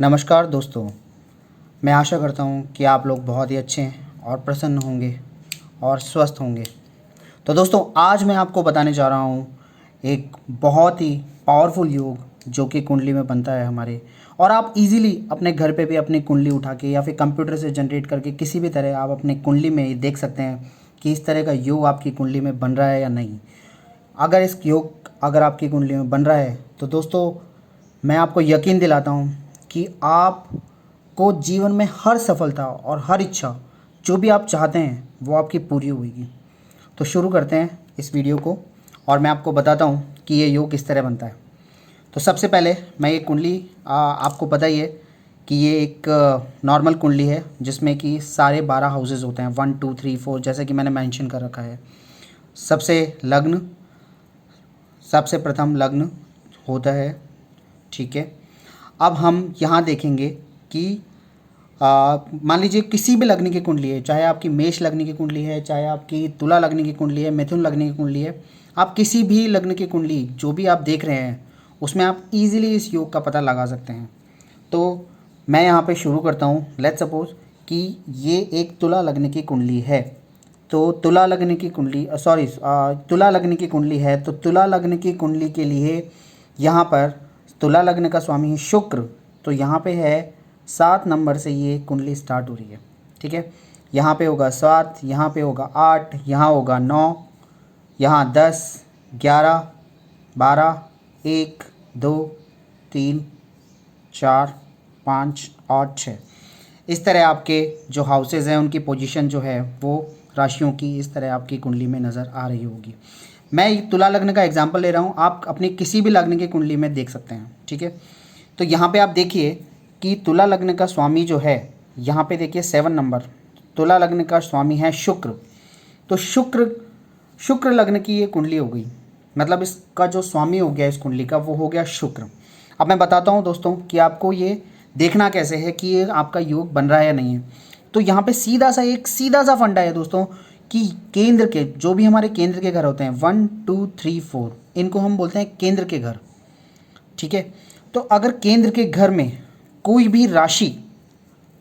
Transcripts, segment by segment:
नमस्कार दोस्तों, मैं आशा करता हूँ कि आप लोग बहुत ही अच्छे हैं और प्रसन्न होंगे और स्वस्थ होंगे। तो दोस्तों, आज मैं आपको बताने जा रहा हूँ एक बहुत ही पावरफुल योग जो कि कुंडली में बनता है हमारे। और आप इजीली अपने घर पे भी अपनी कुंडली उठा के या फिर कंप्यूटर से जनरेट करके किसी भी तरह आप अपनी कुंडली में ही देख सकते हैं कि इस तरह का योग आपकी कुंडली में बन रहा है या नहीं। अगर आपकी कुंडली में बन रहा है तो दोस्तों, मैं आपको यकीन दिलाता हूँ कि आपको जीवन में हर सफलता और हर इच्छा जो भी आप चाहते हैं वो आपकी पूरी होगी। तो शुरू करते हैं इस वीडियो को और मैं आपको बताता हूँ कि ये योग किस तरह बनता है। तो सबसे पहले मैं ये कुंडली आपको पता ही है कि ये एक नॉर्मल कुंडली है जिसमें कि सारे 12 हाउसेज होते हैं, 1 2 3 4, जैसे कि मैंने मेंशन कर रखा है। सबसे प्रथम लग्न होता है, ठीक है। अब हम यहाँ देखेंगे कि मान लीजिए किसी भी लग्न की कुंडली है, चाहे आपकी मेष लग्न की कुंडली है, चाहे आपकी तुला लग्न की कुंडली है, मिथुन लग्न की कुंडली है, आप किसी भी लग्न की कुंडली जो भी आप देख रहे हैं उसमें आप इजीली इस योग का पता लगा सकते हैं। तो मैं यहाँ पे शुरू करता हूँ। लेट्स सपोज कि ये एक तुला लग्न की कुंडली है। तो तुला लग्न की कुंडली तुला लग्न की कुंडली है। तो तुला लग्न की कुंडली के लिए यहाँ पर तुला लग्न का स्वामी है शुक्र। तो यहाँ पे है 7 नंबर से ये कुंडली स्टार्ट हो रही है, ठीक है। यहाँ पे होगा 7, यहाँ पे होगा 8, यहाँ होगा 9, यहाँ 10, 11, 12, 1, 2, 3, 4, 5 और 6। इस तरह आपके जो हाउसेज हैं उनकी पोजीशन जो है वो राशियों की इस तरह आपकी कुंडली में नज़र आ रही होगी। मैं तुला लग्न का एग्जांपल ले रहा हूँ, आप अपनी किसी भी लग्न की कुंडली में देख सकते हैं, ठीक है। तो यहाँ पे आप देखिए कि तुला लग्न का स्वामी जो है, यहाँ पे देखिए 7 नंबर, तुला लग्न का स्वामी है शुक्र। तो शुक्र लग्न की ये कुंडली हो गई, मतलब इसका जो स्वामी हो गया इस कुंडली का वो हो गया शुक्र। अब मैं बताता हूँ दोस्तों कि आपको ये देखना कैसे है कि ये आपका योग बन रहा है या नहीं है। तो यहाँ पे सीधा सा फंडा है दोस्तों कि केंद्र के जो भी हमारे केंद्र के घर होते हैं 1 2 3 4, इनको हम बोलते हैं केंद्र के घर, ठीक है। तो अगर केंद्र के घर में कोई भी राशि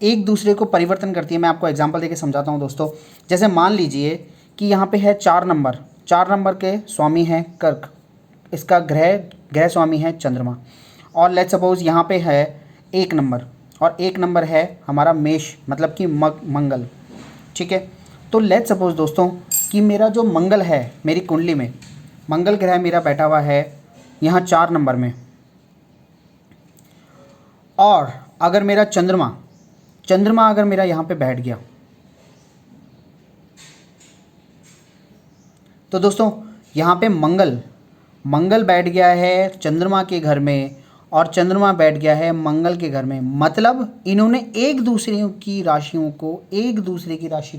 एक दूसरे को परिवर्तन करती है, मैं आपको एग्जांपल देके समझाता हूँ दोस्तों। जैसे मान लीजिए कि यहाँ पे है 4 नंबर के स्वामी है कर्क, इसका ग्रह स्वामी है चंद्रमा। और लेट्स सपोज यहाँ पे है 1 नंबर, और 1 नंबर है हमारा मेष, मतलब कि मंगल, ठीक है। तो लेट्स सपोज दोस्तों कि मेरा जो मंगल है, मेरी कुंडली में मंगल ग्रह मेरा बैठा हुआ है यहाँ 4 नंबर में। और अगर मेरा चंद्रमा अगर मेरा यहाँ पे बैठ गया, तो दोस्तों यहाँ पे मंगल बैठ गया है चंद्रमा के घर में और चंद्रमा बैठ गया है मंगल के घर में। मतलब इन्होंने एक दूसरे की राशि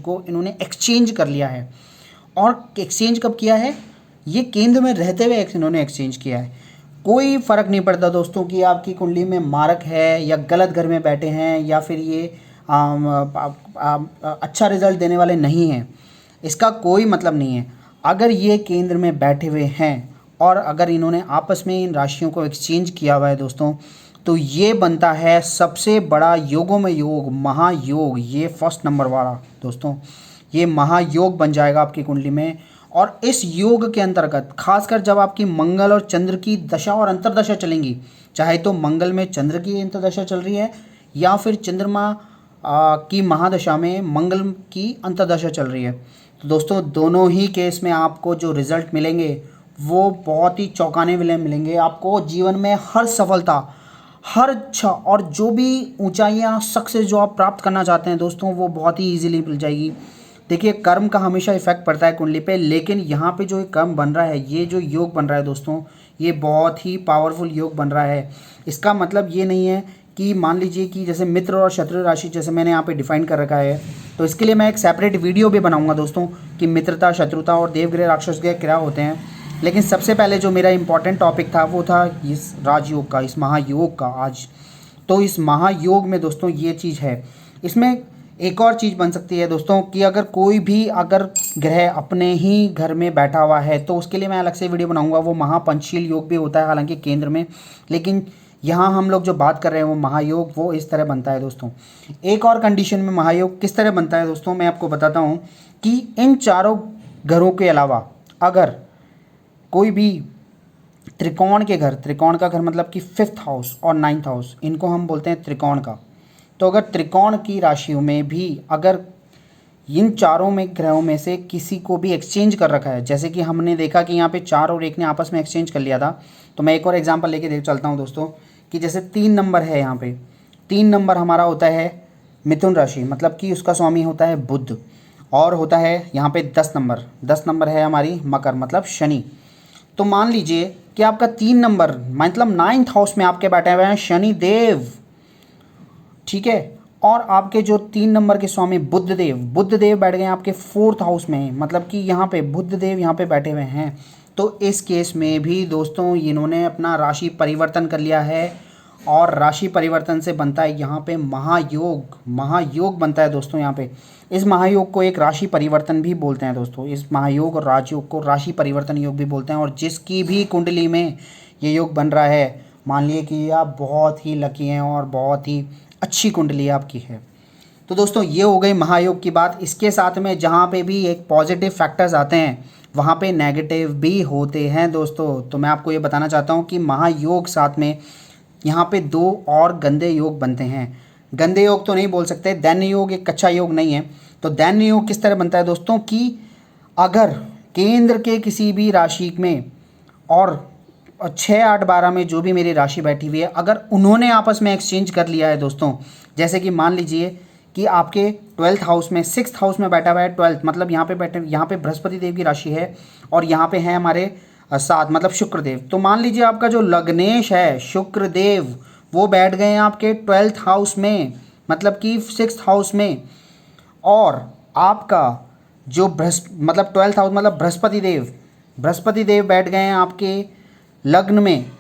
को इन्होंने एक्सचेंज कर लिया है। और एक्सचेंज कब किया है? ये केंद्र में रहते हुए इन्होंने एक्सचेंज किया है। कोई फ़र्क नहीं पड़ता दोस्तों कि आपकी कुंडली में मारक है या गलत घर में बैठे हैं या फिर ये अच्छा रिजल्ट देने वाले नहीं हैं, इसका कोई मतलब नहीं है। अगर ये केंद्र में बैठे हुए हैं और अगर इन्होंने आपस में इन राशियों को एक्सचेंज किया हुआ है दोस्तों, तो ये बनता है सबसे बड़ा योगों में योग, महायोग। ये फर्स्ट नंबर वाला दोस्तों, ये महायोग बन जाएगा आपकी कुंडली में। और इस योग के अंतर्गत खासकर जब आपकी मंगल और चंद्र की दशा और अंतर्दशा चलेंगी, चाहे तो मंगल में चंद्र की अंतर्दशा चल रही है या फिर चंद्रमा की महादशा में मंगल की अंतर्दशा चल रही है, तो दोस्तों दोनों ही केस में आपको जो रिज़ल्ट मिलेंगे वो बहुत ही चौंकाने वाले मिलेंगे। आपको जीवन में हर सफलता, हर इच्छा और जो भी ऊंचाइयां, सक्सेस जो आप प्राप्त करना चाहते हैं दोस्तों, वो बहुत ही इजीली मिल जाएगी। देखिए, कर्म का हमेशा इफेक्ट पड़ता है कुंडली पे, लेकिन यहाँ पे जो कर्म बन रहा है, ये जो योग बन रहा है दोस्तों, ये बहुत ही पावरफुल योग बन रहा है। इसका मतलब ये नहीं है कि मान लीजिए कि जैसे मित्र और शत्रु राशि जैसे मैंने यहाँ पे डिफाइन कर रखा है, तो इसके लिए मैं एक सेपरेट वीडियो भी बनाऊंगा दोस्तों कि मित्रता, शत्रुता और देवग्रह राक्षस ग्रह क्या होते हैं। लेकिन सबसे पहले जो मेरा इंपॉर्टेंट टॉपिक था वो था इस राजयोग का, इस महायोग का आज। तो इस महायोग में दोस्तों ये चीज़ है। इसमें एक और चीज़ बन सकती है दोस्तों कि अगर कोई भी ग्रह अपने ही घर में बैठा हुआ है तो उसके लिए मैं अलग से वीडियो बनाऊंगा। वो महापंचशील योग भी होता है हालांकि केंद्र में, लेकिन यहाँ हम लोग जो बात कर रहे हैं वो महायोग वो इस तरह बनता है दोस्तों। एक और कंडीशन में महायोग किस तरह बनता है दोस्तों, मैं आपको बताता हूँ कि इन चारों घरों के अलावा अगर कोई भी त्रिकोण के घर, त्रिकोण का घर मतलब कि 5th हाउस और 9th हाउस, इनको हम बोलते हैं त्रिकोण का। तो अगर त्रिकोण की राशियों में भी अगर इन चारों में ग्रहों में से किसी को भी एक्सचेंज कर रखा है, जैसे कि हमने देखा कि यहाँ पे 4 और 1 ने आपस में एक्सचेंज कर लिया था, तो मैं एक और एग्जांपल लेके देख चलता हूँ दोस्तों कि जैसे 3 नंबर है, यहाँ पे 3 नंबर हमारा होता है मिथुन राशि, मतलब कि उसका स्वामी होता है बुध, और होता है यहाँ पे 10 नंबर है हमारी मकर, मतलब शनि। तो मान लीजिए कि आपका 3 नंबर मतलब 9th हाउस में आपके बैठे हुए हैं शनि देव, ठीक है। और आपके जो 3 नंबर के स्वामी बुध देव बैठ गए आपके 4th हाउस में, मतलब कि यहाँ पे बुध देव यहाँ पे बैठे हुए हैं। तो इस केस में भी दोस्तों इन्होंने अपना राशि परिवर्तन कर लिया है, और राशि परिवर्तन से बनता है यहाँ पे महायोग, महायोग बनता है दोस्तों यहाँ पे। इस महायोग को एक राशि परिवर्तन भी बोलते हैं दोस्तों, इस महायोग और राजयोग को राशि परिवर्तन योग भी बोलते हैं। और जिसकी भी कुंडली में ये योग बन रहा है, मान लिए कि आप बहुत ही लकी हैं और बहुत ही अच्छी कुंडली आपकी है। तो दोस्तों ये हो गई महायोग की बात। इसके साथ में जहाँ पे भी एक पॉजिटिव फैक्टर्स आते हैं वहाँ पे नेगेटिव भी होते हैं दोस्तों। तो मैं आपको ये बताना चाहता हूँ कि महायोग साथ में यहाँ पे 2 और गंदे योग बनते हैं। गंदे योग तो नहीं बोल सकते, दैन्य योग एक अच्छा योग नहीं है। तो दैन्य योग किस तरह बनता है दोस्तों कि अगर केंद्र के किसी भी राशि में और 6, 8, 12 में जो भी मेरी राशि बैठी हुई है, अगर उन्होंने आपस में एक्सचेंज कर लिया है दोस्तों, जैसे कि मान लीजिए कि आपके 12th हाउस में 6th हाउस में बैठा हुआ है 12th, मतलब यहाँ पे बैठे, यहाँ पे बृहस्पति देव की राशि है और यहाँ पे है हमारे 7 मतलब शुक्र देव। तो मान लीजिए आपका जो लग्नेश है शुक्र देव वो बैठ गए हैं आपके 12th हाउस में, मतलब कि 6th हाउस में, और आपका जो मतलब 12th हाउस मतलब बृहस्पति देव बैठ गए हैं आपके लग्न में।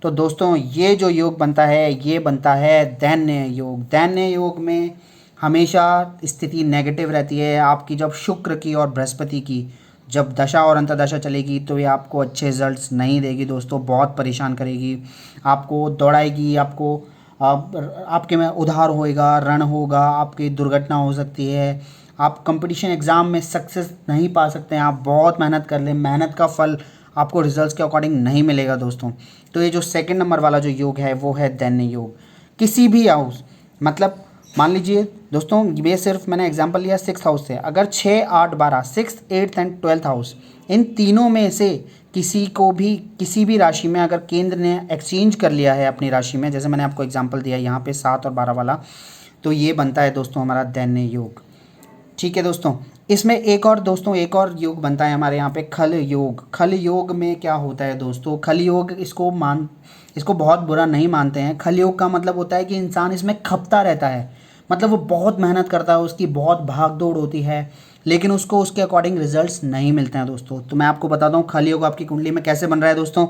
तो दोस्तों ये जो योग बनता है ये बनता है दैन्य योग। दैन्य योग में हमेशा स्थिति नेगेटिव रहती है आपकी। जब शुक्र की और बृहस्पति की जब दशा और अंतर्दशा चलेगी तो ये आपको अच्छे रिजल्ट्स नहीं देगी दोस्तों, बहुत परेशान करेगी, आपको दौड़ाएगी, आपको आपके में उधार होएगा, रण होगा, आपकी दुर्घटना हो सकती है, आप कंपटीशन एग्ज़ाम में सक्सेस नहीं पा सकते हैं। आप बहुत मेहनत कर लें, मेहनत का फल आपको रिजल्ट्स के अकॉर्डिंग नहीं मिलेगा दोस्तों। तो ये जो सेकंड नंबर वाला जो योग है वो है दैन्य योग। किसी भी हाउस, मतलब मान लीजिए दोस्तों ये सिर्फ मैंने एग्जांपल लिया 6th हाउस से, अगर 6, 8, 12 6th, 8th and 12th house in तीनों में से किसी को भी किसी भी राशि में अगर केंद्र ने एक्सचेंज कर लिया है अपनी राशि में, जैसे मैंने आपको एग्जांपल दिया यहाँ पे 7 और 12 वाला, तो ये बनता है दोस्तों हमारा दैन्य योग। ठीक है दोस्तों, इसमें एक और योग बनता है हमारे यहाँ पे खल योग। खल योग में क्या होता है दोस्तों, खल योग इसको बहुत बुरा नहीं मानते हैं। खल योग का मतलब होता है कि इंसान इसमें खपता रहता है, मतलब वो बहुत मेहनत करता है, उसकी बहुत भाग दौड़ होती है, लेकिन उसको उसके अकॉर्डिंग रिजल्ट्स नहीं मिलते हैं दोस्तों। तो मैं आपको बताता हूँ खल योग आपकी कुंडली में कैसे बन रहा है दोस्तों।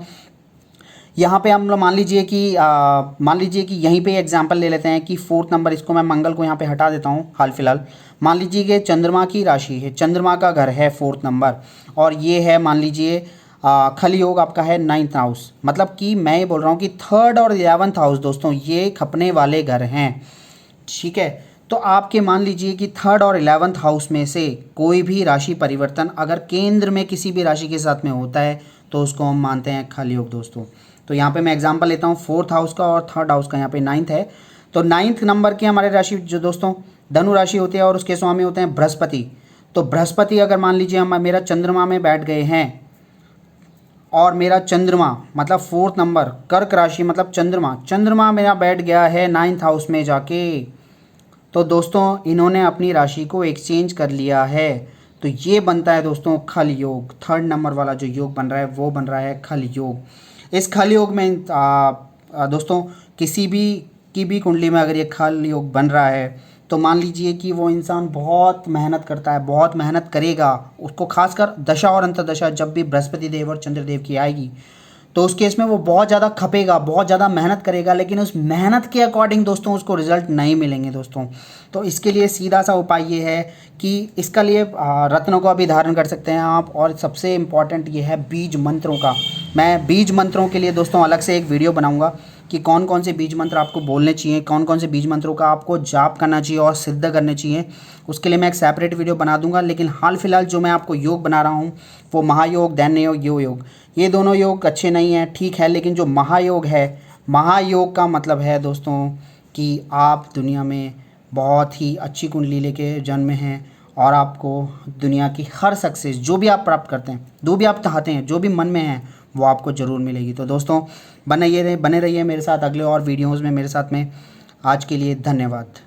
यहाँ पे हम लोग मान लीजिए कि यहीं पे एग्जांपल ले लेते हैं कि 4th नंबर, इसको मैं मंगल को यहाँ पे हटा देता हूँ हाल फिलहाल। मान लीजिए कि चंद्रमा की राशि है, चंद्रमा का घर है 4th नंबर, और ये है मान लीजिए खल योग आपका है 9th हाउस, मतलब कि मैं ये बोल रहा हूँ कि 3rd और 11th हाउस दोस्तों ये खपने वाले घर हैं। ठीक है, तो आपके मान लीजिए कि 3rd और 11th हाउस में से कोई भी राशि परिवर्तन अगर केंद्र में किसी भी राशि के साथ में होता है तो उसको हम मानते हैं खल योग दोस्तों। तो यहाँ पे मैं एग्जांपल लेता हूँ 4th हाउस का और 3rd हाउस का, यहाँ पे 9th है। तो 9th नंबर की हमारे राशि जो दोस्तों धनु राशि होती है और उसके स्वामी होते हैं बृहस्पति। तो बृहस्पति अगर मान लीजिए हम मेरा चंद्रमा में बैठ गए हैं, और मेरा चंद्रमा मतलब 4th नंबर कर्क राशि मतलब चंद्रमा मेरा बैठ गया है 9th हाउस में जाके, तो दोस्तों इन्होंने अपनी राशि को एक्सचेंज कर लिया है। तो ये बनता है दोस्तों खल योग। 3rd नंबर वाला जो योग बन रहा है वो बन रहा है खल योग। इस खल योग में दोस्तों किसी भी की भी कुंडली में अगर ये खल योग बन रहा है तो मान लीजिए कि वो इंसान बहुत मेहनत करता है, बहुत मेहनत करेगा, उसको खासकर दशा और अंतर्दशा जब भी बृहस्पति देव और चंद्रदेव की आएगी तो उस केस में वो बहुत ज़्यादा खपेगा, बहुत ज़्यादा मेहनत करेगा, लेकिन उस मेहनत के अकॉर्डिंग दोस्तों उसको रिजल्ट नहीं मिलेंगे दोस्तों। तो इसके लिए सीधा सा उपाय ये है कि इसका लिए रत्नों का भी धारण कर सकते हैं आप, और सबसे इम्पॉर्टेंट ये है बीज मंत्रों का। मैं बीज मंत्रों के लिए दोस्तों अलग से एक वीडियो बनाऊंगा कि कौन कौन से बीज मंत्र आपको बोलने चाहिए, कौन कौन से बीज मंत्रों का आपको जाप करना चाहिए और सिद्ध करने चाहिए। उसके लिए मैं एक सेपरेट वीडियो बना दूंगा। लेकिन हाल फिलहाल जो मैं आपको योग बना रहा हूँ वो महायोग, दैन्य योग, योग, ये दोनों योग अच्छे नहीं हैं, ठीक है, लेकिन जो महायोग है, महायोग का मतलब है दोस्तों कि आप दुनिया में बहुत ही अच्छी कुंडली लेके जन्मे हैं और आपको दुनिया की हर सक्सेस जो भी आप प्राप्त करते हैं, जो भी आप चाहते हैं, जो भी मन में है, वो आपको ज़रूर मिलेगी। तो दोस्तों बने रहिए मेरे साथ अगले और वीडियोज़ में मेरे साथ में। आज के लिए धन्यवाद।